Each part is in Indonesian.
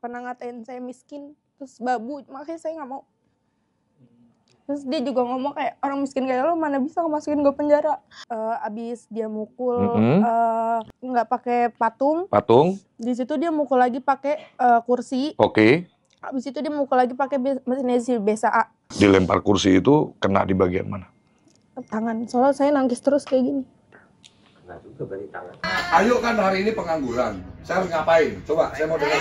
pernah ngatain saya miskin, terus babu, makanya saya nggak mau. Terus dia juga ngomong kayak orang miskin kayak lo mana bisa masukin gue penjara. Abis dia mukul nggak pakai patung. Di situ dia mukul lagi pakai kursi. Abis itu dia mukul lagi pakai mesin esi BSA. Dilempar kursi itu kena di bagian mana? Tangan. Soalnya saya nangis terus kayak gini. Kena juga berarti tangan. Ayo kan hari ini pengangguran. Saya harus ngapain? Coba saya mau dengar.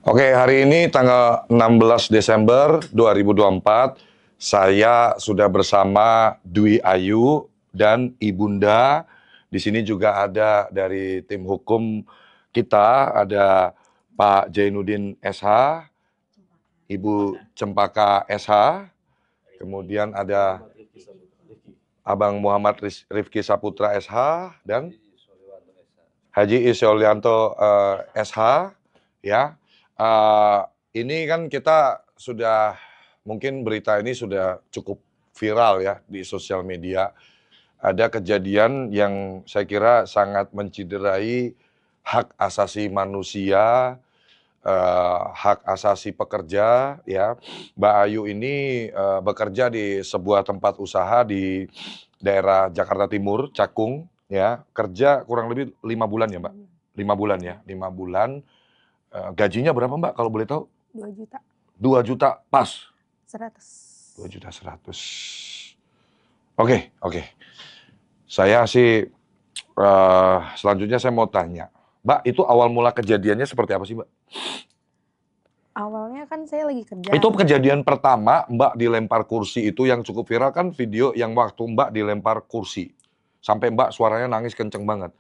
Oke, hari ini tanggal 16 Desember 2024, saya sudah bersama Dwi Ayu dan Ibunda. Di sini juga ada dari tim hukum kita, ada Pak Jainuddin SH, Ibu Cempaka SH, kemudian ada Abang Muhammad Rifki Saputra SH, dan Haji Isyolianto SH, ya. Ini kan kita sudah, mungkin berita ini sudah cukup viral ya di sosial media. Ada kejadian yang saya kira sangat menciderai hak asasi manusia, hak asasi pekerja, ya. Mbak Ayu ini bekerja di sebuah tempat usaha di daerah Jakarta Timur, Cakung, ya. Kerja kurang lebih 5 bulan ya, Mbak? 5 bulan ya, 5 bulan. Gajinya berapa, Mbak, kalau boleh tahu? 2 juta. 2 juta pas? 100. 2 juta 100. Oke. Saya sih, selanjutnya saya mau tanya. Mbak, itu awal mula kejadiannya seperti apa sih, Mbak? Awalnya kan saya lagi kerja. Itu kejadian pertama Mbak dilempar kursi itu yang cukup viral kan video yang waktu Mbak dilempar kursi. Sampai Mbak suaranya nangis kenceng banget.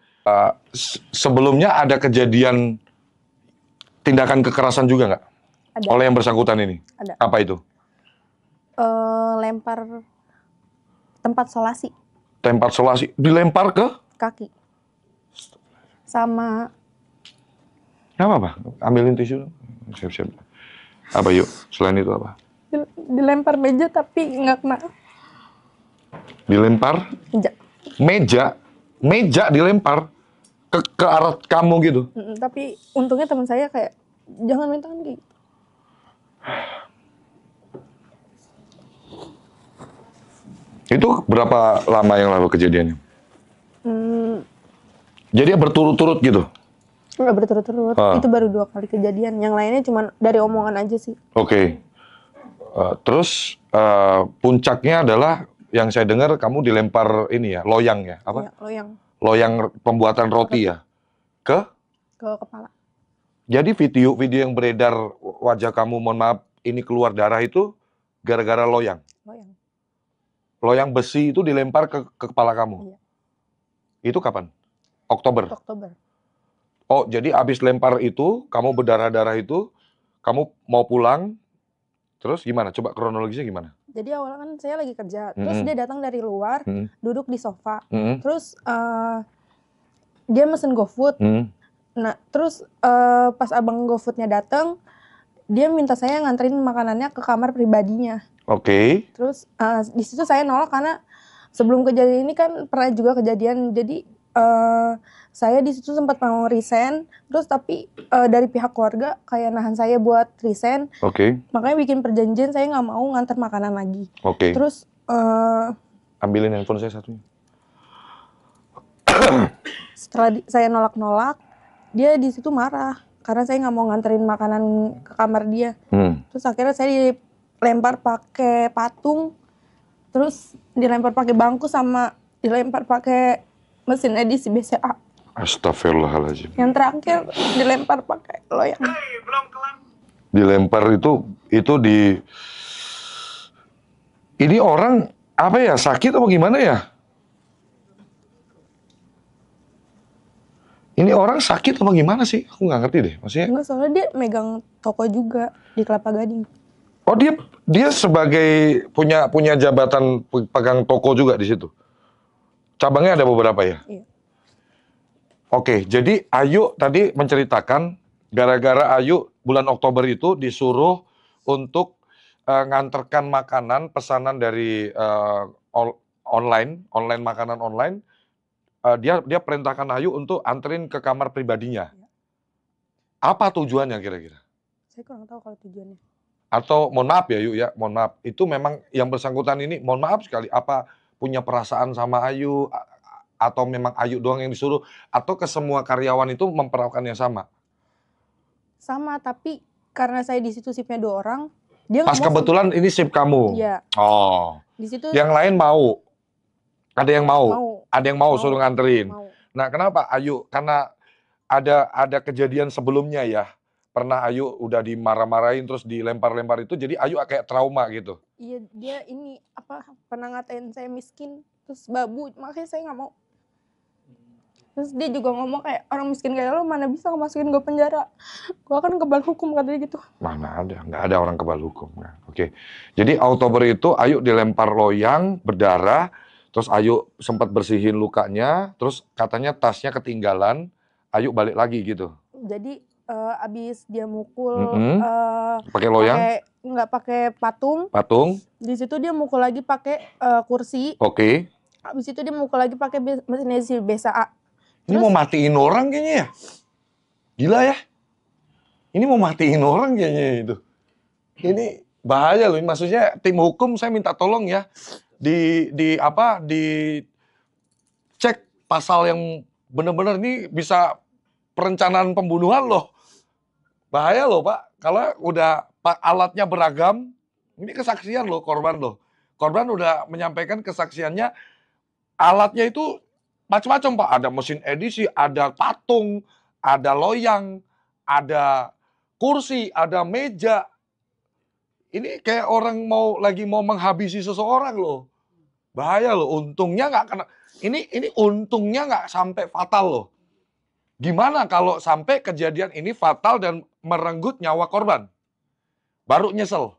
Sebelumnya ada kejadian tindakan kekerasan juga nggak? Ada. Oleh yang bersangkutan ini? Ada. Apa itu? Lempar tempat solasi. Tempat solasi? Dilempar ke? Kaki. Sama. Apa? Ambilin tisu. Siap-siap. Apa yuk? Selain itu apa? Dilempar meja tapi nggak kena. Dilempar? Meja. Meja dilempar? Ke arah kamu gitu? Tapi untungnya teman saya kayak, jangan main tangan kayak gitu. Itu berapa lama yang lalu kejadiannya? Jadi berturut-turut gitu? Nggak berturut-turut, itu baru 2 kali kejadian. Yang lainnya cuma dari omongan aja sih. Oke. Terus puncaknya adalah yang saya dengar kamu dilempar ini ya, loyang ya? Apa? Iya, loyang. Loyang pembuatan roti ya? Ke kepala. Jadi video yang beredar wajah kamu, mohon maaf, ini keluar darah itu gara-gara loyang? Loyang besi itu dilempar ke kepala kamu? Iya. Itu kapan? Oktober? Oktober. Oh, jadi abis lempar itu, kamu berdarah-darah itu, kamu mau pulang, terus gimana? Coba kronologisnya gimana? Jadi awalnya kan saya lagi kerja, terus dia datang dari luar, duduk di sofa, terus dia mesen GoFood. Nah, terus pas abang GoFoodnya datang, dia minta saya nganterin makanannya ke kamar pribadinya. Oke. Terus di situ saya nolak karena sebelum kejadian ini kan pernah juga kejadian, jadi saya di situ sempat mau resign, terus tapi dari pihak keluarga kayak nahan saya buat resign. Oke. Makanya bikin perjanjian saya nggak mau nganter makanan lagi. Oke. Terus ambilin handphone saya satunya. Setelah saya nolak-nolak, dia di situ marah karena saya nggak mau nganterin makanan ke kamar dia. Terus akhirnya saya dilempar pakai patung, terus dilempar pakai bangku, sama dilempar pakai mesin edisi BCA. Astagfirullahaladzim. Yang terakhir dilempar pakai loyang. Dilempar itu di... Ini orang apa ya, sakit apa gimana ya? Ini orang sakit apa gimana sih? Aku nggak ngerti deh, maksudnya. Enggak, soalnya dia megang toko juga di Kelapa Gading. Oh, dia sebagai punya jabatan pegang toko juga di situ. Cabangnya ada beberapa ya? Iya. Oke, jadi Ayu tadi menceritakan gara-gara Ayu bulan Oktober itu disuruh untuk nganterkan makanan pesanan dari online makanan online. Dia perintahkan Ayu untuk anterin ke kamar pribadinya. Apa tujuannya kira-kira? Saya kurang tahu kalau tujuannya. Atau mohon maaf ya Yu ya, mohon maaf. Itu memang yang bersangkutan ini mohon maaf sekali, apa punya perasaan sama Ayu atau memang Ayu doang yang disuruh atau ke semua karyawan itu memperlakukan yang sama? Sama, tapi karena saya di situ shiftnya 2 orang, dia Pas kebetulan ini shift kamu. Iya. Oh. Di situ Yang lain mau. Ada yang mau. mau. Ada yang mau suruh nganterin. Mau. Nah, kenapa Ayu? Karena ada kejadian sebelumnya ya. Pernah Ayu udah dimarah-marahin terus dilempar-lempar itu, jadi Ayu kayak trauma gitu. Iya, dia ini pernah ngatain saya miskin, terus babu, makanya saya nggak mau. Terus dia juga ngomong kayak, orang miskin kayak lo mana bisa masukin gue penjara, gue kan kebal hukum, katanya gitu. Mana ada, nggak ada orang kebal hukum. Nah, oke. Jadi Oktober itu Ayu dilempar loyang, berdarah, terus Ayu sempat bersihin lukanya, terus katanya tasnya ketinggalan, Ayu balik lagi gitu. Jadi abis dia mukul pakai loyang? Nggak pakai patung. Di situ dia mukul lagi pakai kursi. Oke. Abis itu dia mukul lagi pakai mesin BSA. Ini mau matiin orang kayaknya ya? Gila ya? Ini mau matiin orang kayaknya itu. Ini bahaya loh. Maksudnya tim hukum saya minta tolong ya. Cek pasal yang benar-benar ini bisa perencanaan pembunuhan loh. Bahaya loh Pak. Kalau udah alatnya beragam, ini kesaksian loh korban loh. Korban udah menyampaikan kesaksiannya, alatnya itu macam-macam Pak. Ada mesin edisi, ada patung, ada loyang, ada kursi, ada meja. Ini kayak orang lagi mau menghabisi seseorang loh. Bahaya loh. Untungnya nggak kena. Ini untungnya nggak sampai fatal loh. Gimana kalau sampai kejadian ini fatal dan merenggut nyawa korban? Baru nyesel.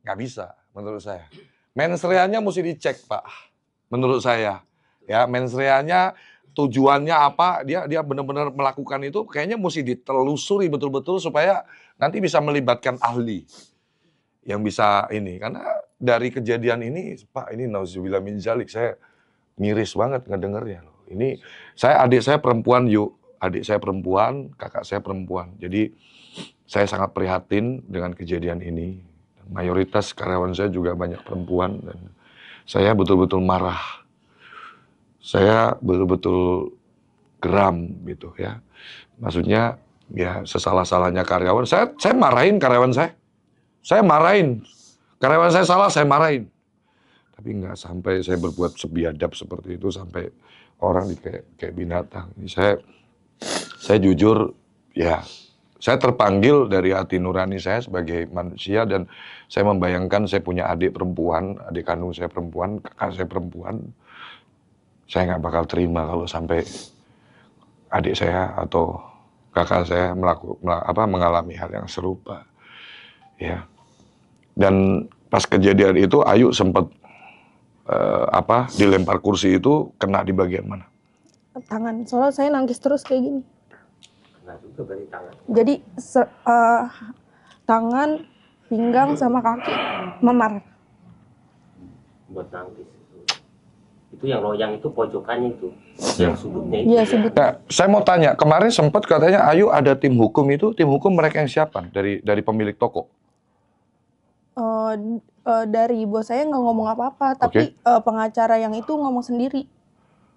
Nggak bisa menurut saya. Mens reanya mesti dicek Pak. Menurut saya. Ya, mens reanya tujuannya apa, dia benar-benar melakukan itu kayaknya mesti ditelusuri betul-betul supaya nanti bisa melibatkan ahli yang bisa ini. Karena dari kejadian ini Pak, ini nauzubillah min dzalik, saya miris banget ngedengarnya loh. Ini adik saya perempuan adik saya perempuan, kakak saya perempuan. Jadi saya sangat prihatin dengan kejadian ini. Mayoritas karyawan saya juga banyak perempuan dan saya betul-betul marah. Saya betul-betul geram gitu ya. Maksudnya ya sesalah-salahnya karyawan. Saya marahin karyawan saya. Saya marahin. Karyawan saya salah, saya marahin. Tapi nggak sampai saya berbuat sebiadab seperti itu sampai orang kayak binatang. Ini saya jujur ya, saya terpanggil dari hati nurani saya sebagai manusia dan saya membayangkan saya punya adik perempuan, adik kandung saya perempuan, kakak saya perempuan. Saya nggak bakal terima kalau sampai adik saya atau kakak saya mengalami hal yang serupa. Ya. Dan pas kejadian itu Ayu sempat dilempar kursi itu kena di bagian mana? Tangan. Soalnya saya nangis terus kayak gini. Kena juga berarti tangan. Jadi tangan, pinggang sama kaki memar. Buat nangis. Itu yang loyang itu pojokannya itu, yang sudutnya itu. Iya, sudut. Nah, saya mau tanya, kemarin sempat katanya Ayu ada tim hukum itu, tim hukum mereka yang siapa? Dari pemilik toko? Dari bos saya nggak ngomong apa-apa, tapi pengacara yang itu ngomong sendiri.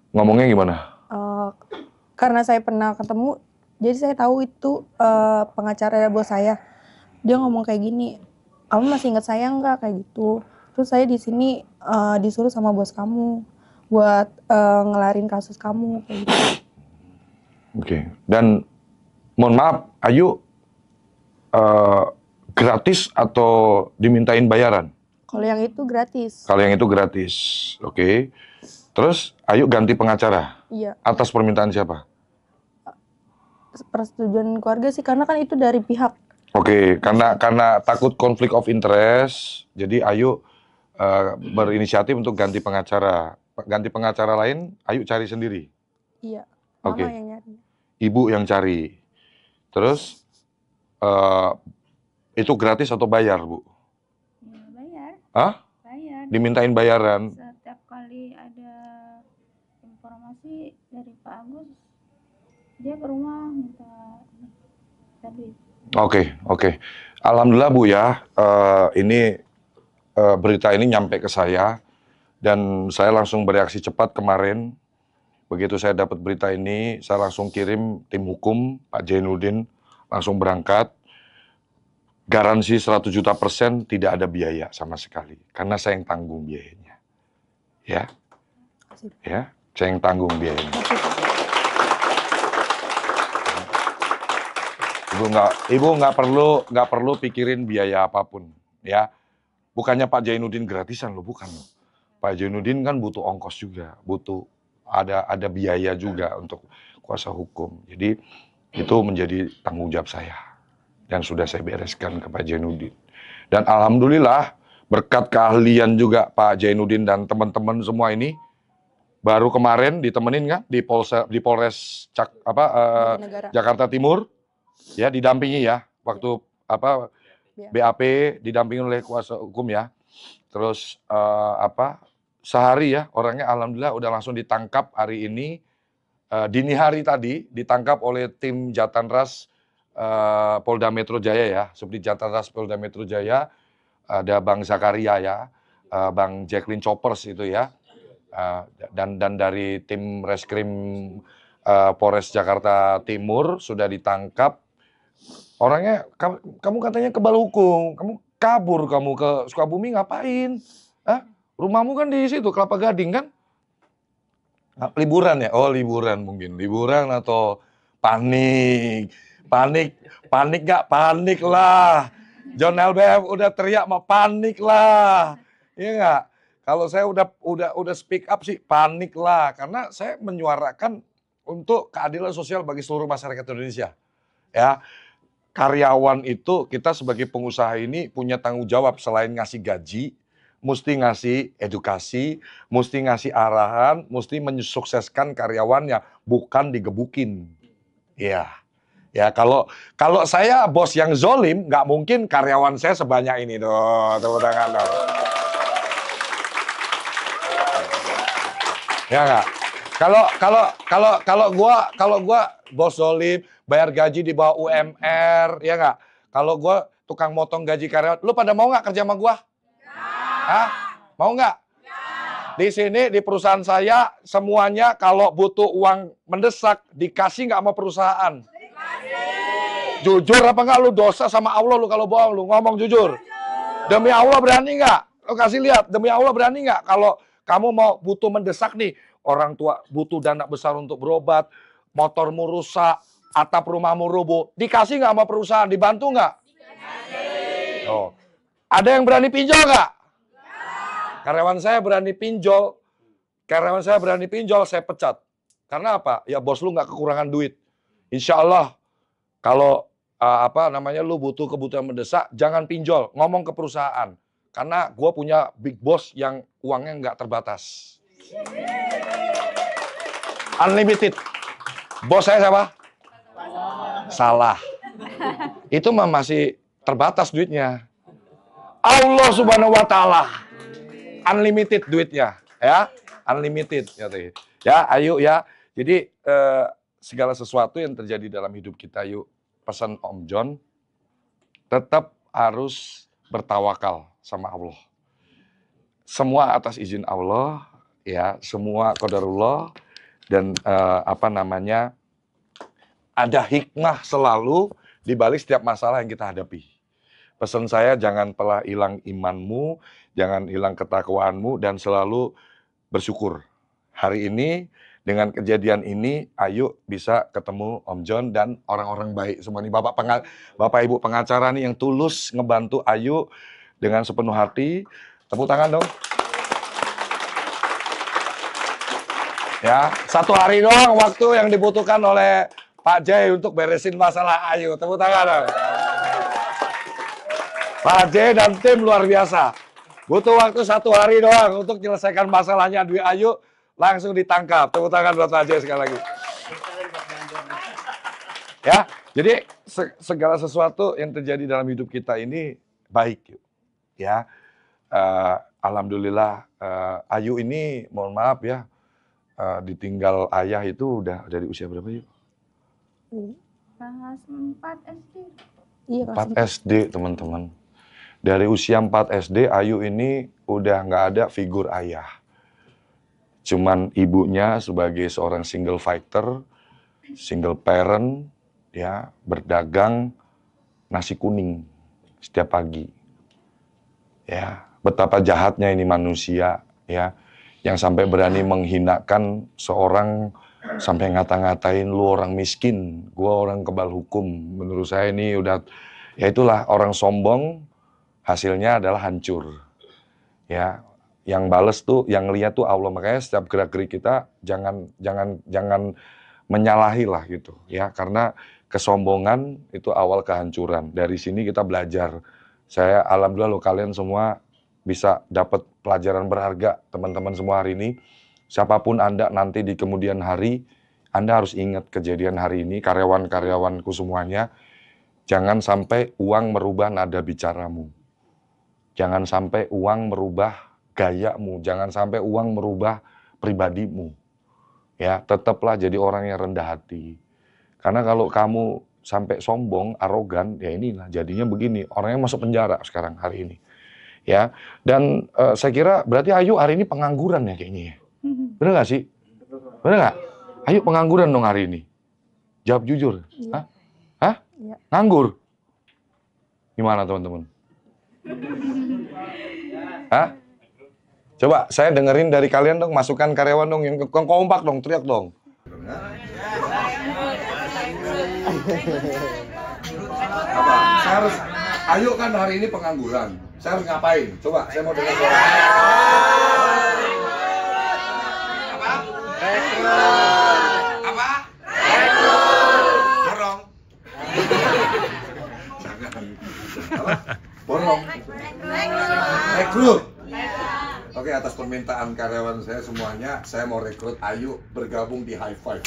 Ngomongnya gimana? Karena saya pernah ketemu, jadi saya tahu itu pengacara bos saya. Dia ngomong kayak gini, kamu masih ingat saya nggak kayak gitu? Terus saya di sini disuruh sama bos kamu buat ngelarin kasus kamu kayak gitu. Oke. Dan mohon maaf, Ayu gratis atau dimintain bayaran? Kalau yang itu gratis. Kalau yang itu gratis, oke. Terus Ayu ganti pengacara? Iya. Atas permintaan siapa? Persetujuan keluarga sih, karena kan itu dari pihak. Oke, karena takut konflik of interest, jadi Ayu berinisiatif untuk ganti pengacara. Ganti pengacara lain, Ayu cari sendiri? Iya, Oke. Mama yang nyari. Ibu yang cari. Terus Itu gratis atau bayar, Bu? Ya, bayar. Hah? Bayar. Dimintain bayaran? Setiap kali ada informasi dari Pak Agus, dia ke rumah minta duit. Oke. Alhamdulillah, Bu ya, ini berita ini nyampe ke saya dan saya langsung bereaksi cepat kemarin. Begitu saya dapat berita ini, saya langsung kirim tim hukum Pak Jainuddin langsung berangkat. Garansi 100 juta % tidak ada biaya sama sekali karena saya yang tanggung biayanya. Ya. Ya, saya yang tanggung biayanya. Ibu nggak perlu pikirin biaya apapun, ya. Bukannya Pak Jainuddin gratisan loh, bukan. Pak Jainuddin kan butuh ongkos juga, butuh ada biaya juga untuk kuasa hukum. Jadi itu menjadi tanggung jawab saya dan sudah saya bereskan ke Pak Jainuddin. Dan alhamdulillah berkat keahlian juga Pak Jainuddin dan teman-teman semua ini, baru kemarin ditemenin kan di Polres Jakarta Timur, ya didampingi ya waktu BAP didampingi oleh kuasa hukum ya. Terus sehari ya orangnya alhamdulillah udah langsung ditangkap hari ini, dini hari tadi ditangkap oleh tim Jatanras Polda Metro Jaya ya, Subdit Jatanras Polda Metro Jaya, ada Bang Zakaria ya, Bang Jacqueline Choppers itu ya, dan dari tim Reskrim Polres Jakarta Timur sudah ditangkap. Orangnya, kamu katanya kebal hukum, kamu kabur kamu ke Sukabumi ngapain? Hah? Rumahmu kan di situ, Kelapa Gading kan? Liburan ya? Oh liburan mungkin, liburan atau panik nggak? Panik lah. John LBF udah teriak mau panik lah, iya nggak? Kalau saya udah speak up sih panik lah, karena saya menyuarakan untuk keadilan sosial bagi seluruh masyarakat Indonesia, ya. Karyawan itu kita sebagai pengusaha ini punya tanggung jawab selain ngasih gaji, mesti ngasih edukasi, mesti ngasih arahan, mesti mensukseskan karyawannya, bukan digebukin. Iya. Ya, kalau saya bos yang zolim, nggak mungkin karyawan saya sebanyak ini dong. Tepuk tangan dong. Ya nggak? Kalau gua bos zolim, bayar gaji di bawah UMR, ya nggak? Kalau gua tukang motong gaji karyawan, lu pada mau nggak kerja sama gua? Hah? Mau nggak? Di sini di perusahaan saya semuanya kalau butuh uang mendesak dikasih nggak sama perusahaan? Dikasih. Jujur apa nggak lu dosa sama Allah lu kalau bohong lu ngomong jujur. Demi Allah berani nggak? Lu kasih lihat demi Allah berani nggak kalau kamu mau butuh mendesak nih, orang tua butuh dana besar untuk berobat, motormu rusak, atap rumahmu rubuh, dikasih nggak sama perusahaan? Dibantu nggak? Dikasih. Oh. Ada yang berani pinjol nggak? Karyawan saya berani pinjol, saya pecat. Karena apa? Ya bos lu nggak kekurangan duit. Insya Allah kalau lu butuh kebutuhan mendesak, jangan pinjol, ngomong ke perusahaan. Karena gue punya big boss yang uangnya nggak terbatas. Unlimited. Bos saya siapa? Salah. Itu mah masih terbatas duitnya. Allah Subhanahu wa Ta'ala. Unlimited duitnya, ya, unlimited, ya, ayo ya. Jadi segala sesuatu yang terjadi dalam hidup kita, yuk pesan Om John, tetap harus bertawakal sama Allah. Semua atas izin Allah, ya, semua qadarullah dan ada hikmah selalu di balik setiap masalah yang kita hadapi. Pesan saya, jangan pernah hilang imanmu, jangan hilang ketakwaanmu, dan selalu bersyukur. Hari ini, dengan kejadian ini, ayo bisa ketemu Om John dan orang-orang baik semua nih. Bapak Ibu pengacara nih yang tulus ngebantu Ayu dengan sepenuh hati. Tepuk tangan dong. Ya, 1 hari doang waktu yang dibutuhkan oleh Pak Jai untuk beresin masalah Ayu. Tepuk tangan dong. Pak J dan tim luar biasa. Butuh waktu 1 hari doang untuk menyelesaikan masalahnya Dwi Ayu, langsung ditangkap. Tepuk tangan buat Pak J sekali lagi. Ya, jadi segala sesuatu yang terjadi dalam hidup kita ini baik, ya. Alhamdulillah, Ayu ini mohon maaf ya, ditinggal ayah itu udah dari usia berapa yuk? Kelas 4 SD. Iya, 4 SD teman-teman. Dari usia 4 SD, Ayu ini udah nggak ada figur ayah. Cuman ibunya sebagai seorang single fighter, single parent, ya, berdagang nasi kuning setiap pagi. Ya, betapa jahatnya ini manusia, ya, yang sampai berani menghinakan seorang, sampai ngata-ngatain lu orang miskin, gua orang kebal hukum. Menurut saya ini udah, ya itulah orang sombong, hasilnya adalah hancur. Ya, yang bales tuh, yang lihat tuh Allah. Makanya setiap gerak-gerik kita jangan menyalahi lah gitu, ya, karena kesombongan itu awal kehancuran. Dari sini kita belajar. Saya alhamdulillah lo kalian semua bisa dapat pelajaran berharga, teman-teman semua hari ini. Siapapun Anda nanti di kemudian hari, Anda harus ingat kejadian hari ini, karyawan-karyawanku semuanya, jangan sampai uang merubah nada bicaramu. Jangan sampai uang merubah gayamu, jangan sampai uang merubah pribadimu. Ya, tetaplah jadi orang yang rendah hati. Karena kalau kamu sampai sombong, arogan, ya inilah jadinya begini. Orangnya masuk penjara sekarang hari ini. Ya, dan saya kira berarti Ayu hari ini pengangguran ya kayaknya ya. Bener nggak sih? Bener nggak? Ayu pengangguran dong hari ini. Jawab jujur. Iya. Hah? Iya. Nganggur? Gimana teman-teman? Hah? Coba saya dengerin dari kalian dong, masukan karyawan dong, yang kompak dong, teriak dong. Apa? Saya harus, Ayu kan hari ini pengangguran. Saya harus ngapain? Coba, saya mau dengar suara. Apa? Rekrut. Apa? Rekrut. Borong. Jangan. Apa? Borong. Rekrut. Oke, atas permintaan karyawan saya semuanya, saya mau rekrut Ayu bergabung di High Five.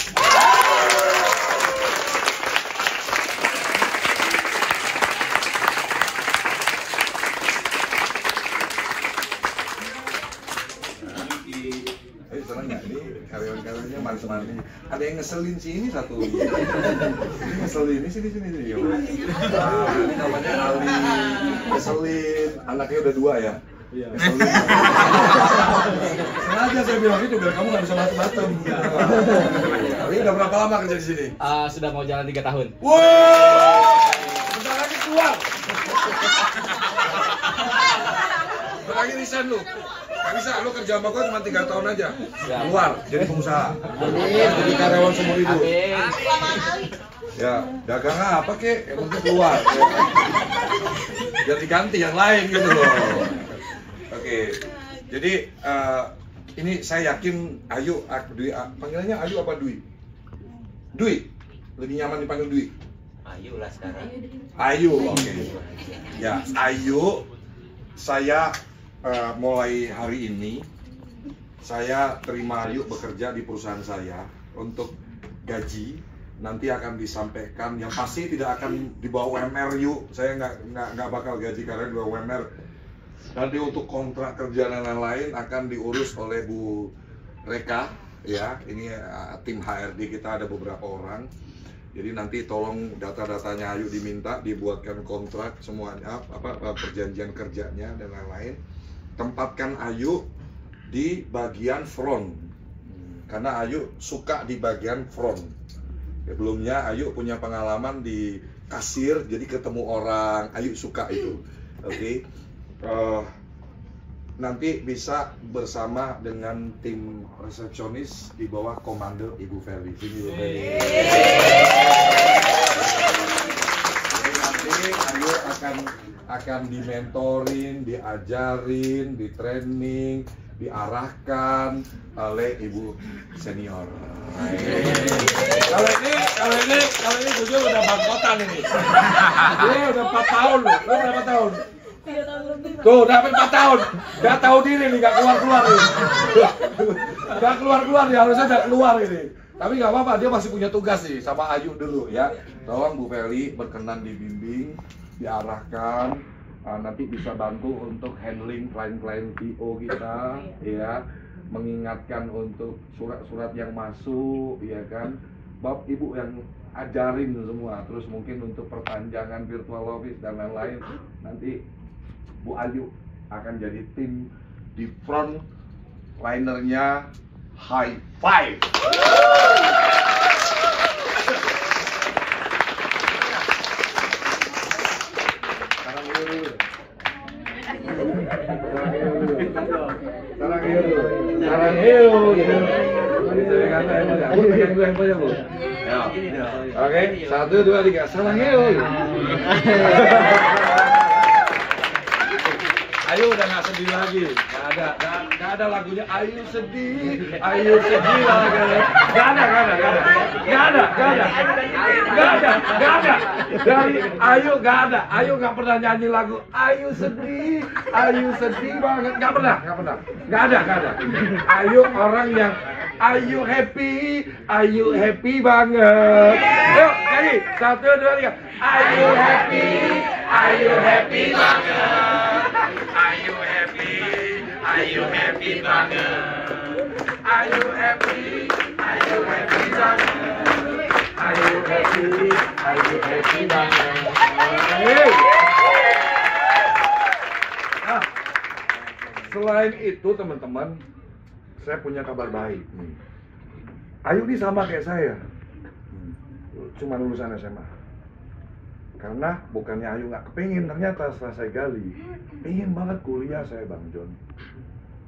Ayo senang nggak? Ini karyawan-karyawannya mandi-mandi. Ada yang ngeselin sih ini satu. Ini ngeselin, ini sini. Nah, ini namanya Ali. Ngeselin, anaknya udah 2 ya. Iya. Sengaja saya bilang itu biar kamu nggak bisa batu-batu. Ini udah berapa lama kerja di sini? Sudah mau jalan 3 tahun. Wow, bentar lagi keluar. Bentar lagi resign lu. Gak bisa, lu kerja sama gua cuma 3 tahun aja. Keluar, jadi pengusaha. Jadi karyawan seumur hidup. Ya, dagang apa kek? Yang penting keluar. Biar diganti yang lain gitu loh. Oke, jadi ini saya yakin Ayu, Dwi, panggilannya Ayu apa Dwi? Dwi, lebih nyaman dipanggil Dwi? Ayu lah sekarang. Ayu, oke. Ya, Ayu, saya mulai hari ini, saya terima Ayu bekerja di perusahaan saya untuk gaji. Nanti akan disampaikan, yang pasti tidak akan di bawah UMR yuk. Saya nggak bakal gaji karena di bawah UMR. Nanti untuk kontrak kerja dan lain-lain akan diurus oleh Bu Reka, ya. Ini tim HRD kita ada beberapa orang. Jadi nanti tolong data-datanya Ayu diminta, dibuatkan kontrak semuanya, perjanjian kerjanya dan lain-lain. Tempatkan Ayu di bagian front, karena Ayu suka di bagian front. Sebelumnya Ayu punya pengalaman di kasir, jadi ketemu orang, Ayu suka itu. Oke. Nanti bisa bersama dengan tim resepsionis di bawah komando Ibu Feli. Sini Ibu Feli. Jadi nanti Ayu akan dimentorin, diajarin, ditraining, diarahkan oleh Ibu senior. Kalau ini jujur udah bangkotan ini. Dia udah 4 tahun loh. Lo berapa tahun? 3 tahun lebih. Tuh, udah 4 tahun. Gak tahu diri nih, gak keluar-keluar nih. Gak keluar-keluar nih, harusnya udah keluar ini. Tapi nggak apa-apa, dia masih punya tugas nih sama Ayu dulu ya. Tolong Bu Feli berkenan dibimbing, diarahkan, nanti bisa bantu untuk handling klien-klien VO kita, ya, mengingatkan untuk surat-surat yang masuk, ya kan. Bapak Ibu yang ajarin semua, terus mungkin untuk perpanjangan virtual office dan lain-lain, nanti Bu Ayu akan jadi tim di front linernya High Five. Sarang hiu gitu. Oke, 1, 2, 3, sarang hiu. Ayu udah nggak sedih lagi, nggak ada lagunya Ayu sedih lah, nggak ada. Dari Ayu nggak ada. Ayu nggak pernah nyanyi lagu Ayu sedih banget, nggak pernah, nggak ada. Ayu orang yang Ayu happy banget. Yuk nyanyi, 1, 2, 3. Ayu happy banget. Ayu happy banget. Ayu happy banget. Nah, selain itu teman-teman, saya punya kabar baik nih. Ayu ini sama kayak saya, cuma lulusan SMA. Karena bukannya Ayu nggak kepingin, ternyata setelah saya gali, pengen banget kuliah saya Bang John.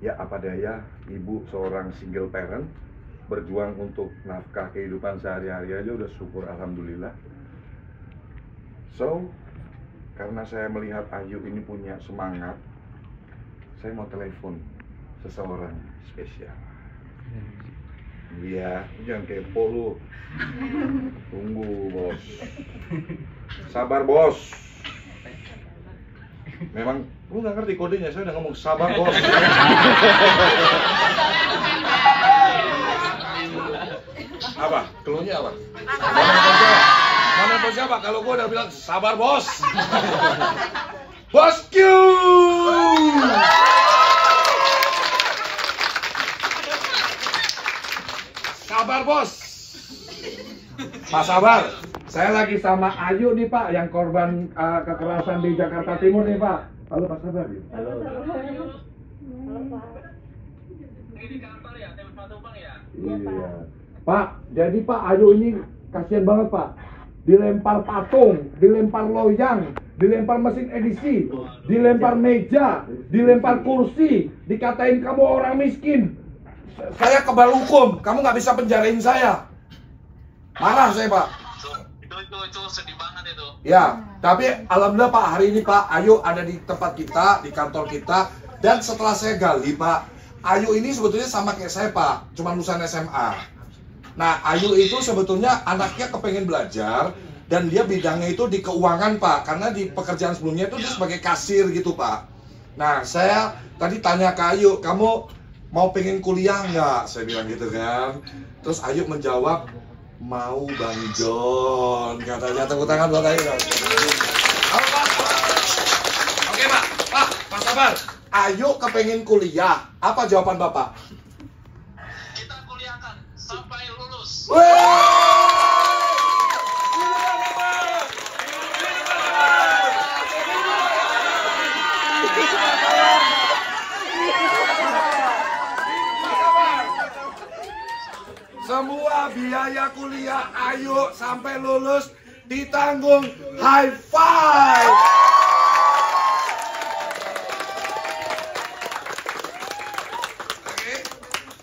Ya apa daya, ibu seorang single parent, berjuang untuk nafkah kehidupan sehari-hari aja udah syukur alhamdulillah. So, karena saya melihat Ayu ini punya semangat, saya mau telepon seseorang spesial. Iya, jangan kepo lu. Tunggu bos. Sabar bos. Memang lu nggak ngerti kodenya, saya udah ngomong sabar bos. Apa? Keluhnya apa? Mana bos siapa? Kalau gua udah bilang sabar bos. Bosku. Sabar bos. Pak Sabar, saya lagi sama Ayu nih Pak, yang korban kekerasan di Jakarta Timur nih Pak. Halo Pak Sabar. Halo. Halo Pak. Ini kantor ya, tempat tumpang ya? Iya. Pak, jadi Pak Ayu ini kasihan banget Pak. Dilempar patung, dilempar loyang, dilempar mesin edisi, dilempar meja, dilempar kursi, dikatain kamu orang miskin. Saya kebal hukum, kamu nggak bisa penjarain saya. Marah saya Pak. Itu sedih banget itu. Ya, tapi alhamdulillah Pak, hari ini Pak Ayu ada di tempat kita, di kantor kita. Dan setelah saya gali Pak, Ayu ini sebetulnya sama kayak saya Pak, cuma lulusan SMA. Nah Ayu itu sebetulnya anaknya kepengen belajar, dan dia bidangnya itu di keuangan Pak, karena di pekerjaan sebelumnya itu dia sebagai kasir gitu Pak. Nah saya tadi tanya ke Ayu, kamu mau pengen kuliah nggak? Saya bilang gitu kan. Terus Ayu menjawab, mau Bang John, katanya. Tepuk tangan buat Ayu. Halo Pak. Oke Pak. Pak Sabar. Ayu kepengen kuliah. Apa jawaban Bapak? Kita kuliahkan sampai lulus. Semua biaya kuliah Ayu sampai lulus ditanggung High Five. Oke,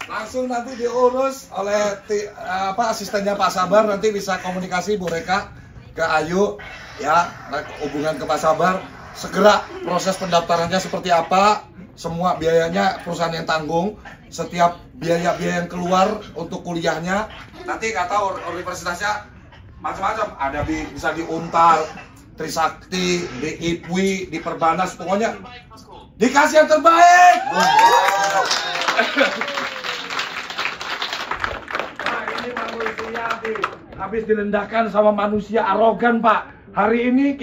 langsung nanti diurus oleh asistennya Pak Sabar, nanti bisa komunikasi Bu Reka ke Ayu ya, hubungan ke Pak Sabar. Segera proses pendaftarannya seperti apa, semua biayanya perusahaan yang tanggung. Setiap biaya-biaya yang keluar untuk kuliahnya, nanti nggak tahu universitasnya macam-macam, ada bisa di Untar, Trisakti, di IPWI, di Perbanas, pokoknya dikasih yang terbaik. Nah, ini Pak Habis direndahkan sama manusia arogan, Pak. Hari ini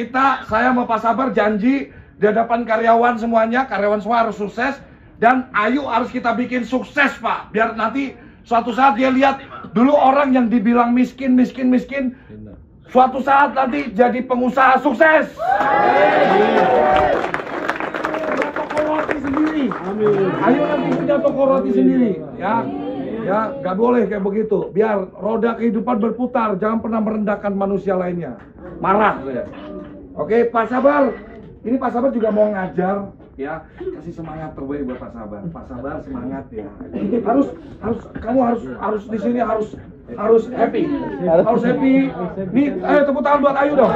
saya sama Pak Sabar janji di hadapan karyawan semuanya, karyawan semua harus sukses. Dan Ayu harus kita bikin sukses, Pak. Biar nanti suatu saat dia lihat dulu orang yang dibilang miskin. Suatu saat nanti jadi pengusaha sukses. Punya toko roti sendiri. Ayu nanti punya toko roti sendiri, ya. Ya, nggak boleh kayak begitu. Biar roda kehidupan berputar, jangan pernah merendahkan manusia lainnya. Marah saya. Oke, Pak Sabar. Ini Pak Sabar juga mau ngajar, ya. Kasih semangat terbaik buat Pak Sabar. Pak Sabar semangat ya. Kamu harus di sini harus happy. Harus happy. Nih, ayo tepuk tangan buat Ayu dong.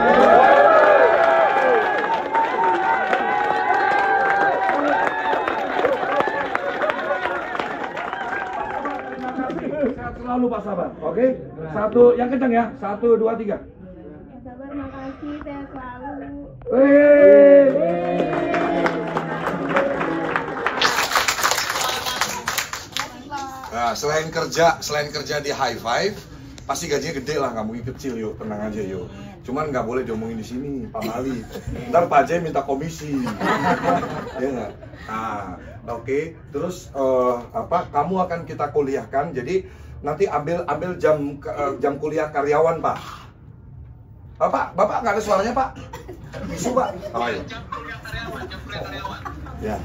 Selalu Pak Sabar, oke? Satu, yang kencang ya. 1, 2, 3. Pak Sabar, makasih, sehat selalu. Nah, selain kerja di High Five, pasti gajinya gede lah, nggak mungkin kecil yuk, tenang aja yuk. Cuman nggak boleh diomongin di sini, Pak Mali. Ntar Pak Jai minta komisi, ya nggak? Nah, oke. Terus kamu akan kita kuliahkan, jadi nanti ambil jam kuliah karyawan, Pak. Bapak nggak ada suaranya, Pak? Bisu, Pak. Oh, iya. Ya.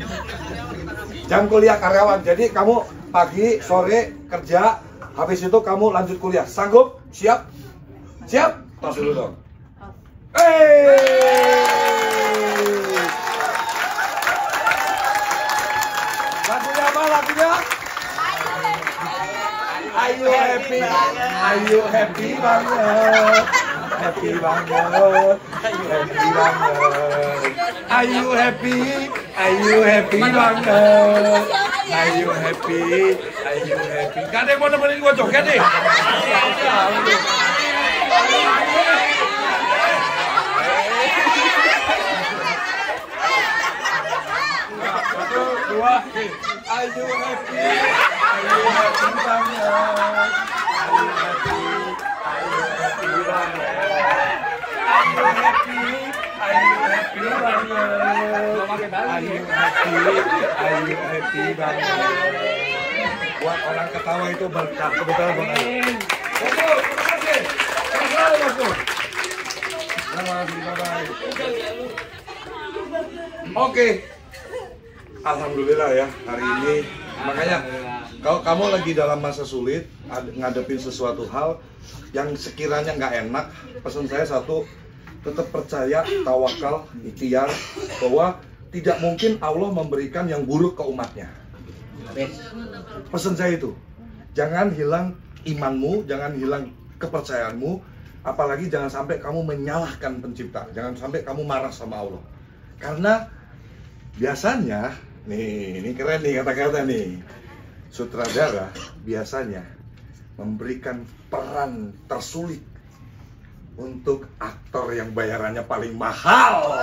Jam kuliah karyawan. Jadi kamu pagi, sore kerja, habis itu kamu lanjut kuliah. Sanggup? Siap? Siap? Tos dulu dong. Lagunya apa lagunya? Are you happy? Are you happy banget? Happy banget. Happy banget. Are you happy? Are you happy banget? Are you happy? Are you happy? Gak ada yang mau nemenin gua joget nih? Satu, dua, are you happy? Are you happy banget? Are you happy? Are you happy banget? Are you happy? Are you happy banget? Are you happy? Are you happy banget? Buat orang ketawa itu berkah, kebetulan banget. Terima kasih. Oke. Alhamdulillah ya, hari ini. Makanya kalau kamu lagi dalam masa sulit, ngadepin sesuatu hal yang sekiranya nggak enak, pesan saya satu, tetap percaya, tawakal, ikhtiar, bahwa tidak mungkin Allah memberikan yang buruk ke umatnya. Pesan saya itu, jangan hilang imanmu, jangan hilang kepercayaanmu, apalagi jangan sampai kamu menyalahkan pencipta, jangan sampai kamu marah sama Allah. Karena biasanya, nih, ini keren nih kata-kata nih, sutradara biasanya memberikan peran tersulit untuk aktor yang bayarannya paling mahal.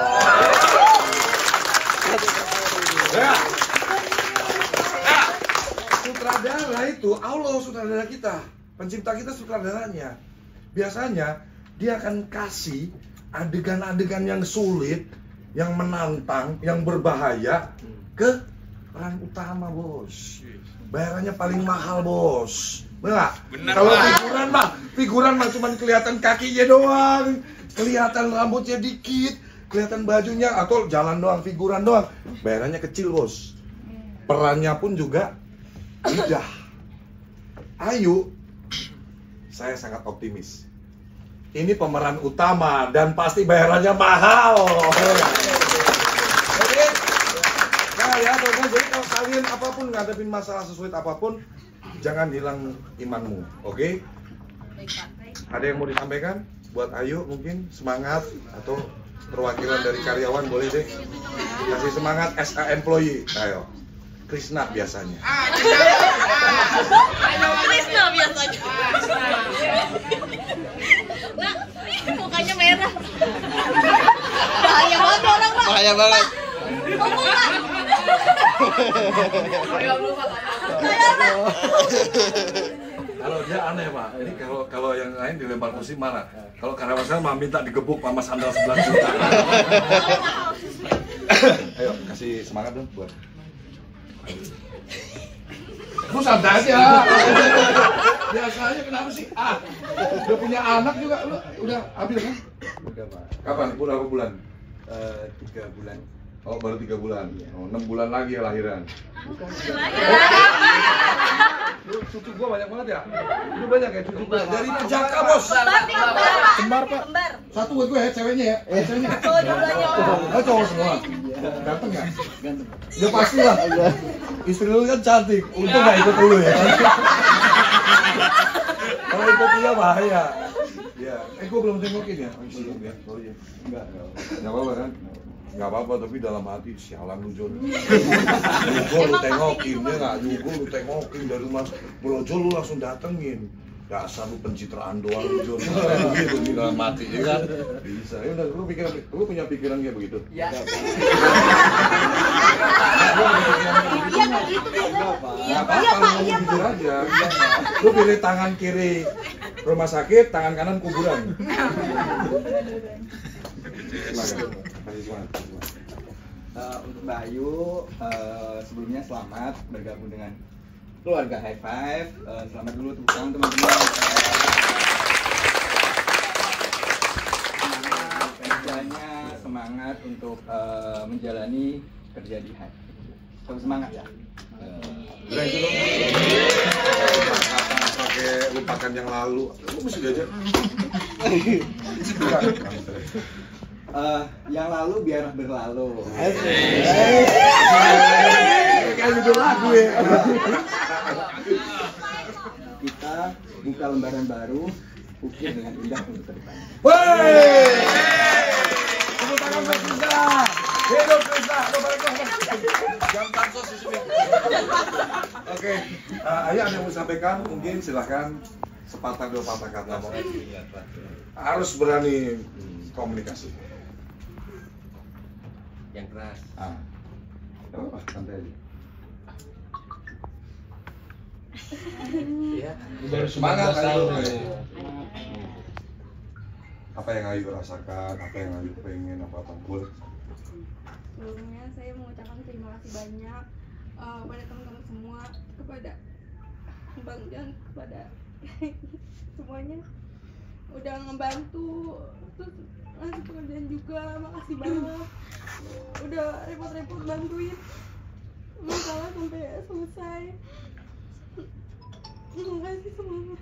Ya. Nah, sutradara itu Allah sutradara kita, pencipta kita sutradaranya. Biasanya dia akan kasih adegan-adegan yang sulit, yang menantang, yang berbahaya ke peran utama, bos. Bayarannya paling mahal, bos. Benar. Kalau figuran mah cuma kelihatan kakinya doang, kelihatan rambutnya dikit, kelihatan bajunya atau jalan doang, figuran doang. Bayarannya kecil, bos. Perannya pun juga tidak. Ayu, saya sangat optimis. Ini pemeran utama dan pasti bayarannya mahal. Oke. Nah ya, teman-teman, jadi kalau kalian apapun ngadepin masalah sesulit apapun, jangan hilang imanmu, oke? Ada yang mau disampaikan buat Ayu mungkin semangat atau perwakilan dari karyawan boleh deh kasih semangat as a employee. Ayo, Krisna biasanya. Krisna biasanya. Nah, mukanya merah. Bahaya banget orang, Pak. Bahaya banget. Ngomong, Pak. Kalau dia aneh Pak, ini kalau yang lain dilempar kursi mana? Kalau karyawan saya mah minta digebuk sama sandal 11 juta. Ayo kasih semangat dong buat. Lu santai aja. Biasanya kenapa sih? Udah punya anak juga lu udah hamil kan? Udah Pak. Kapan? Berapa bulan? 3 bulan. Oh baru 3 bulan. Oh 6 bulan lagi ya lahiran. Lu cucu gua banyak banget ya? Lu banyak ya cucu gua? Dari Pejaka bos. Kembar Pak. Satu buat gue ya ceweknya ya. Ceweknya. Oh cowok semua. Ganteng nggak? Ganteng. Ya pasti lah. Istri lu kan cantik. Untung nggak ikut lu ya. Kalau ikut dia bahaya. Ya. Gue belum tengokin ya. Belum ya. Sorry ya. Enggak. Nggak apa-apa kan? Nggak apa-apa tapi dalam hati sialan lu Jon. Nyugo lu tengokin dia nggak nyugo lu tengokin dari mas brojol lu langsung datengin. Dasar lu pencitraan doang lu Jon. Gitu di dalam hati ya kan. Bisa. Ya udah lu punya pikiran kayak begitu. Ya. Nggak apa-apa, lu jujur aja. Lu pilih tangan kiri rumah sakit, tangan kanan kuburan. Silakan. Kasih semangat. Untuk Mbak Ayu, sebelumnya selamat bergabung dengan keluarga High Five. Selamat dulu tepuk tangan teman-teman. Semangat kerjanya, semangat untuk menjalani kerja di High. Tetap semangat ya. Udah itu dong. Pakai lupakan yang lalu. Lu mesti diajar. Yang lalu biar berlalu. Kayak judul lagu ya. Kita buka lembaran baru, ukir dengan indah untuk ke depan. Woi! Tepuk tangan buat Krista. Hidup Krista. Jam tansos di sini. Oke, Ayo ada yang mau sampaikan? Mungkin silahkan sepatah dua patah kata. Harus berani komunikasi. Yang keras. Gak apa-apa, santai aja. Iya. Baru semangat Ayu. Apa yang Ayu rasakan, apa yang Ayu pengen, apa boleh. Sebelumnya saya mengucapkan terima kasih banyak pada teman-teman semua, kepada Bang Jan, kepada semuanya udah ngebantu, terus ngasih pekerjaan juga. Makasih banget udah repot-repot bantuin masalah sampai selesai. Terima kasih semuanya.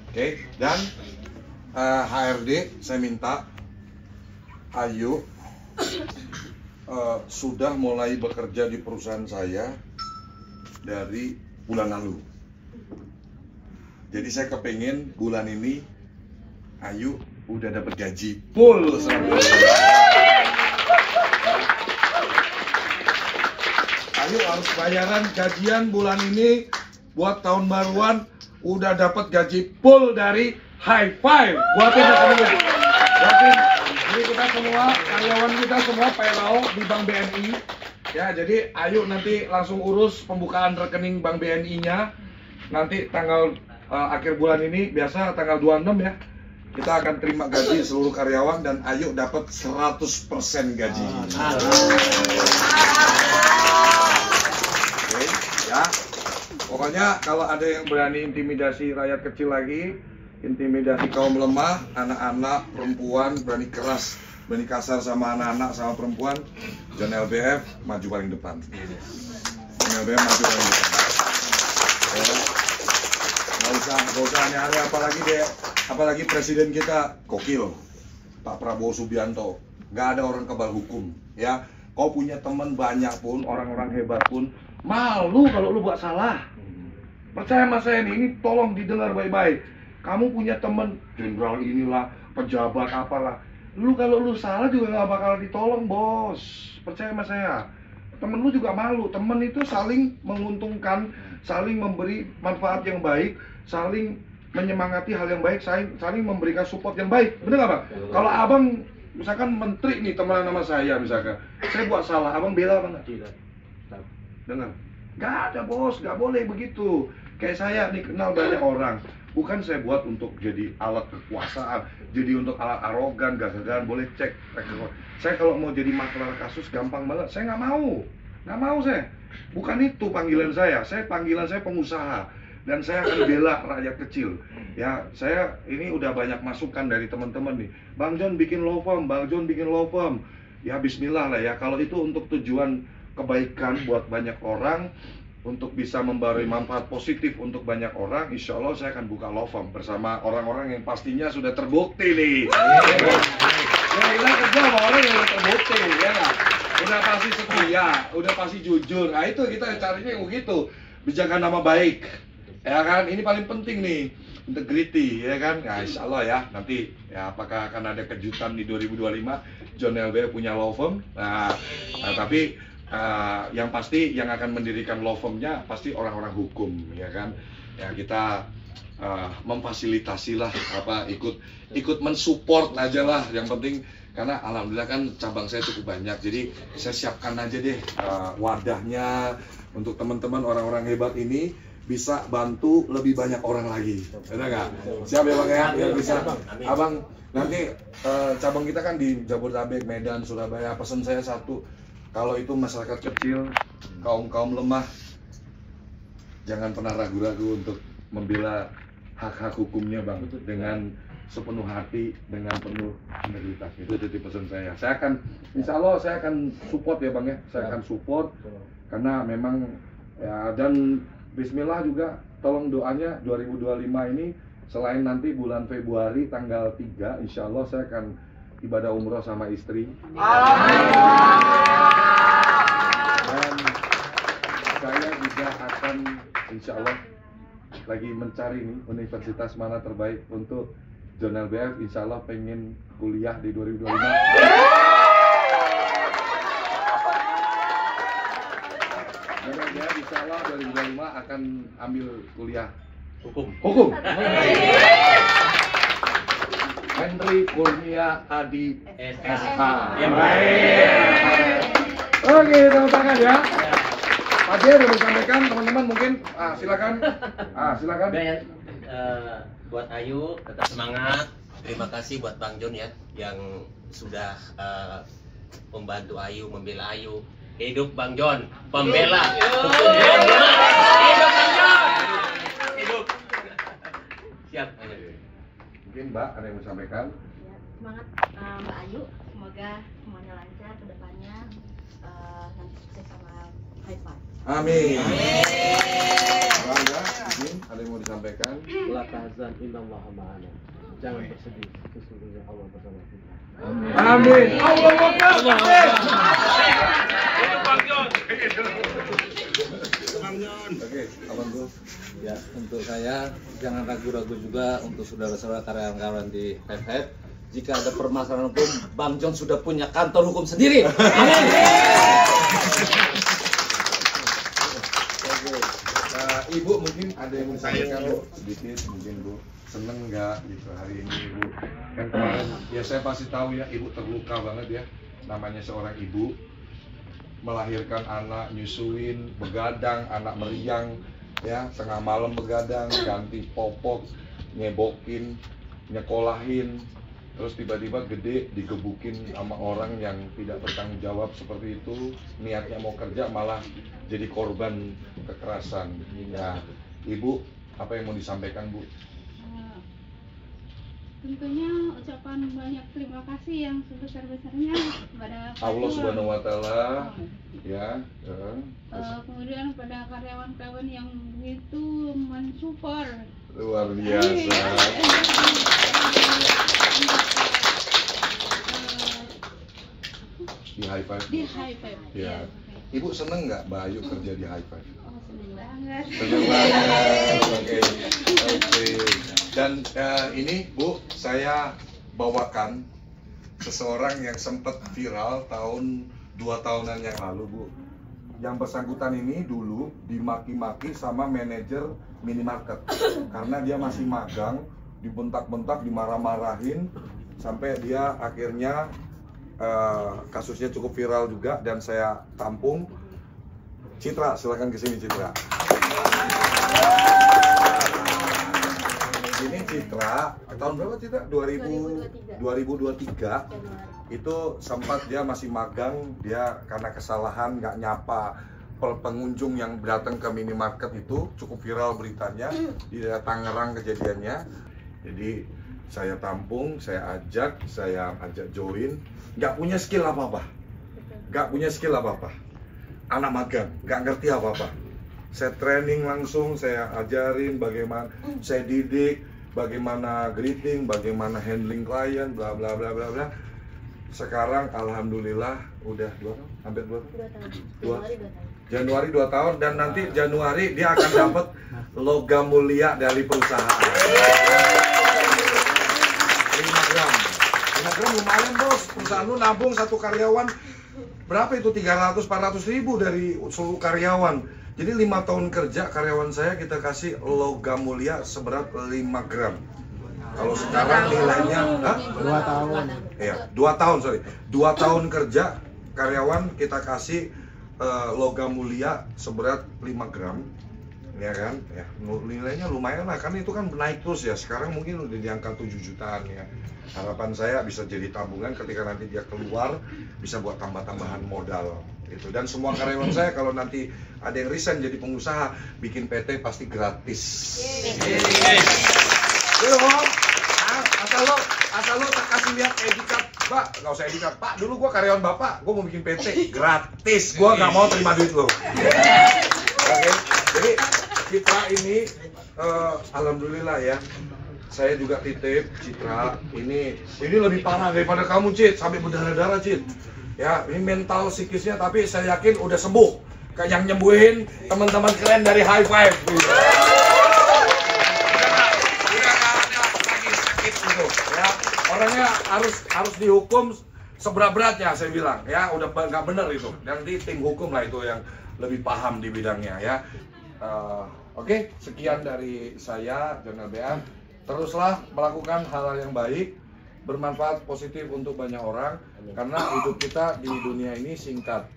Oke, dan HRD saya minta Ayu sudah mulai bekerja di perusahaan saya dari bulan lalu. Jadi saya kepengen bulan ini Ayu udah dapat gaji full 100%. Ayu harus bayaran gajian bulan ini buat tahun baruan udah dapat gaji full dari High Five. Buatin ya. Buatin. Jadi kita semua karyawan kita semua PLO di Bank BNI. Ya, jadi Ayu nanti langsung urus pembukaan rekening Bank BNI-nya. Nanti tanggal akhir bulan ini biasa tanggal 26 ya. Kita akan terima gaji seluruh karyawan dan Ayu dapat 100% gaji. Oke, ya. Pokoknya kalau ada yang berani intimidasi rakyat kecil lagi, intimidasi kaum lemah, anak-anak, perempuan, berani keras, berani kasar sama anak-anak, sama perempuan, John LBF maju paling depan. John LBF maju paling depan. Ya. Nggak usah aneh-aneh, apalagi presiden kita gokil, Pak Prabowo Subianto. Nggak ada orang kebal hukum, ya. Kau punya teman banyak pun, orang-orang hebat pun, malu kalau lu buat salah. Percaya sama saya nih, ini tolong didengar baik-baik. Kamu punya teman jenderal inilah, pejabat apalah. Lu kalau lu salah juga nggak bakal ditolong, bos. Percaya sama saya. Temen lu juga malu. Temen itu saling menguntungkan, saling memberi manfaat yang baik, saling menyemangati hal yang baik, saling memberikan support yang baik. Bener nggak Bang? Kalau Abang misalkan menteri nih teman sama saya misalkan, saya buat salah, Abang bela apa nggak? Tidak. Dengar? Nggak ada bos, nggak boleh begitu. Kayak saya nih kenal banyak orang. Bukan saya buat untuk jadi alat kekuasaan, jadi untuk alat arogan, gagagan, boleh cek. Saya kalau mau jadi maklar kasus gampang banget, saya nggak mau saya. Bukan itu panggilan saya panggilan saya pengusaha. Dan saya akan bela rakyat kecil. Ya, saya ini udah banyak masukan dari teman-teman nih. Bang John bikin law firm, Bang John bikin law firm. Ya bismillah lah ya, kalau itu untuk tujuan kebaikan buat banyak orang, untuk bisa memberi manfaat positif untuk banyak orang, insya Allah saya akan buka law firm bersama orang-orang yang pastinya sudah terbukti nih. Ya kita kerja sama orang yang udah terbukti, ya nggak? Udah pasti setia, udah pasti jujur. Nah itu kita carinya yang begitu, menjaga nama baik, ya kan? Ini paling penting nih, integrity, ya kan? Nah insya Allah ya, nanti ya apakah akan ada kejutan di 2025 John LBF punya law firm? Tapi yang pasti yang akan mendirikan law firm-nya pasti orang-orang hukum, ya kan? Ya kita memfasilitasi lah, ikut mensupport aja lah, yang penting karena alhamdulillah kan cabang saya cukup banyak, jadi saya siapkan aja deh wadahnya untuk teman-teman orang-orang hebat ini bisa bantu lebih banyak orang lagi, ada nggak? Siap ya Bang ya? Biar bisa. Abang nanti cabang kita kan di Jabodetabek, Medan, Surabaya. Pesan saya satu, kalau itu masyarakat kecil, kaum lemah, jangan pernah ragu-ragu untuk membela hak-hak hukumnya Bang, dengan sepenuh hati, dengan penuh integritas. Itu jadi pesan saya. Saya akan, insya Allah saya akan support ya Bang ya, saya akan support karena memang ya, dan bismillah juga tolong doanya 2025 ini, selain nanti bulan Februari tanggal 3 insya Allah saya akan ibadah umroh sama istri. Dan saya juga akan insya Allah lagi mencari nih universitas mana terbaik untuk John LBF. Insya Allah pengen kuliah di 2025. John LBF insya Allah 2025 akan ambil kuliah hukum. Henry Kurnia Adi SH. Oke, tepuk tangan ya. Pak Dia udah disampaikan, teman-teman mungkin silakan. Silakan. Buat Ayu tetap semangat. Terima kasih buat Bang John ya yang sudah membantu Ayu, membela Ayu. Hidup Bang John, pembela. Hidup Bang John. Hidup. Siap. Mungkin Mbak ada yang mau disampaikan? Ya, semangat Mbak Ayu, semoga semuanya lancar ke depannya, nanti sukses sama High Five. Amin. Bangga, mungkin ada yang mau disampaikan? La tahzan innallaha ma'ana. Jangan bersedih, sesungguhnya Allah bersama kita. Amin. Allahu Akbar. Oke, Abang Gus. Ya, untuk saya jangan ragu-ragu juga untuk saudara-saudara karyawan-karyawan di Hive. Jika ada permasalahan hukum, Bang John sudah punya kantor hukum sendiri. Amin. Oke. Ibu mungkin ada yang mau disampaikan Bu, sedikit mungkin Bu. Seneng nggak gitu hari ini Ibu? Kan kemarin ya saya pasti tahu ya Ibu terluka banget ya. Namanya seorang ibu melahirkan anak, nyusuin, begadang, anak meriang, ya tengah malam begadang, ganti popok, nyebokin, nyekolahin, terus tiba-tiba gede digebukin sama orang yang tidak bertanggung jawab seperti itu, niatnya mau kerja malah jadi korban kekerasan. Ya, Ibu apa yang mau disampaikan Bu? Tentunya ucapan banyak terima kasih yang sebesar-besarnya kepada Allah Subhanahu wa Ta'ala, ya. Kemudian pada karyawan-karyawan yang begitu mensupport. Luar biasa. Di High Five. Di High Five. Ya. Ibu seneng nggak Mbak Ayu kerja di High Five? Oh, seneng banget. Seneng banget. Oke. Dan ini Bu, saya bawakan seseorang yang sempat viral 2 tahunan yang lalu Bu. yang bersangkutan ini dulu dimaki-maki sama manajer minimarket karena dia masih magang, dibentak-bentak, dimarah-marahin sampai dia akhirnya kasusnya cukup viral juga dan saya tampung. Citra, silakan ke sini Citra. Ini Citra, tahun berapa Citra? 2023. Itu sempat dia masih magang, dia karena kesalahan nggak nyapa pengunjung yang datang ke minimarket itu, cukup viral beritanya di daerah Tangerang kejadiannya. Jadi saya tampung, saya ajak join, nggak punya skill apa-apa, anak magang, nggak ngerti apa-apa. Saya training langsung, saya ajarin bagaimana, saya didik bagaimana greeting, bagaimana handling klien, bla bla bla bla bla. Sekarang alhamdulillah udah hampir 2 tahun. Januari 2 tahun dan nanti Januari dia akan dapat logam mulia dari perusahaan. 5 gram lumayan bos, perusahaan lu nabung satu karyawan berapa itu 300-400 ribu dari seluruh karyawan. Jadi 5 tahun kerja karyawan saya kita kasih logam mulia seberat 5 gram. Kalau sekarang nilainya 2 tahun. Iya, 2 tahun sorry. 2 tahun kerja karyawan kita kasih logam mulia seberat 5 gram. Ya kan? Ya, nilainya lumayan lah, kan itu kan naik terus ya. Sekarang mungkin udah di angka 7 jutaan ya. Harapan saya bisa jadi tabungan ketika nanti dia keluar bisa buat tambah-tambahan modal gitu. Dan semua karyawan saya kalau nanti ada yang resign jadi pengusaha, bikin PT pasti gratis. Asal lo tak kasih lihat etikat, Pak, nggak usah etikat. Pak, dulu gua karyawan Bapak, gua mau bikin PT gratis. Gua nggak mau terima duit lo. Oke, jadi Citra ini alhamdulillah ya. Saya juga titip Citra, ini lebih parah daripada kamu Cit, sampai berdarah-darah Cit. Ya, ini mental psikisnya tapi saya yakin udah sembuh. Kayak yang nyembuhin teman-teman kalian dari High Five. Udah nggak ada lagi sakit gitu. Ya, orangnya harus dihukum seberat-beratnya saya bilang. Ya, udah nggak benar itu. Dan di tim hukum lah itu yang lebih paham di bidangnya ya. Oke, sekian dari saya, John LBM. Teruslah melakukan hal-hal yang baik, bermanfaat positif untuk banyak orang, karena hidup kita di dunia ini singkat.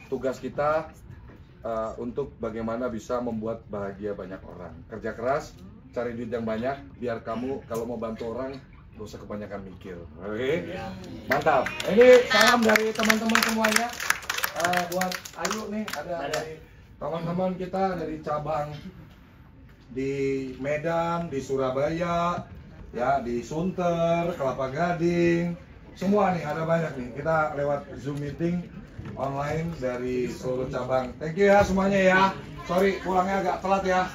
Tugas kita untuk bagaimana bisa membuat bahagia banyak orang. Kerja keras, cari duit yang banyak, biar kamu kalau mau bantu orang gak usah kebanyakan mikir. Oke, mantap. Ini salam dari teman-teman semuanya. Buat Ayu nih, ada dari teman-teman kita dari cabang di Medan, di Surabaya, ya di Sunter, Kelapa Gading, semua nih ada banyak nih. Kita lewat Zoom meeting online dari seluruh cabang. Thank you ya semuanya ya. Sorry pulangnya agak telat ya.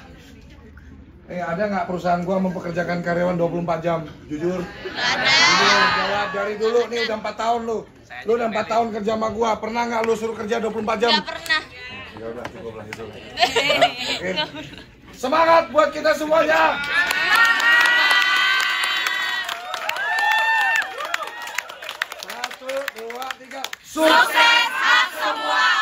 Ada nggak perusahaan gua mempekerjakan karyawan 24 jam? Jujur? Jujur, jawab dari dulu nih udah 4 tahun lu. Lu udah 4 tahun kerja sama gua. Pernah nggak lu suruh kerja 24 jam? Nggak pernah. Ya udah cukup lah itu. Oke. Semangat buat kita semuanya. 1, 2, 3. Sukses semua.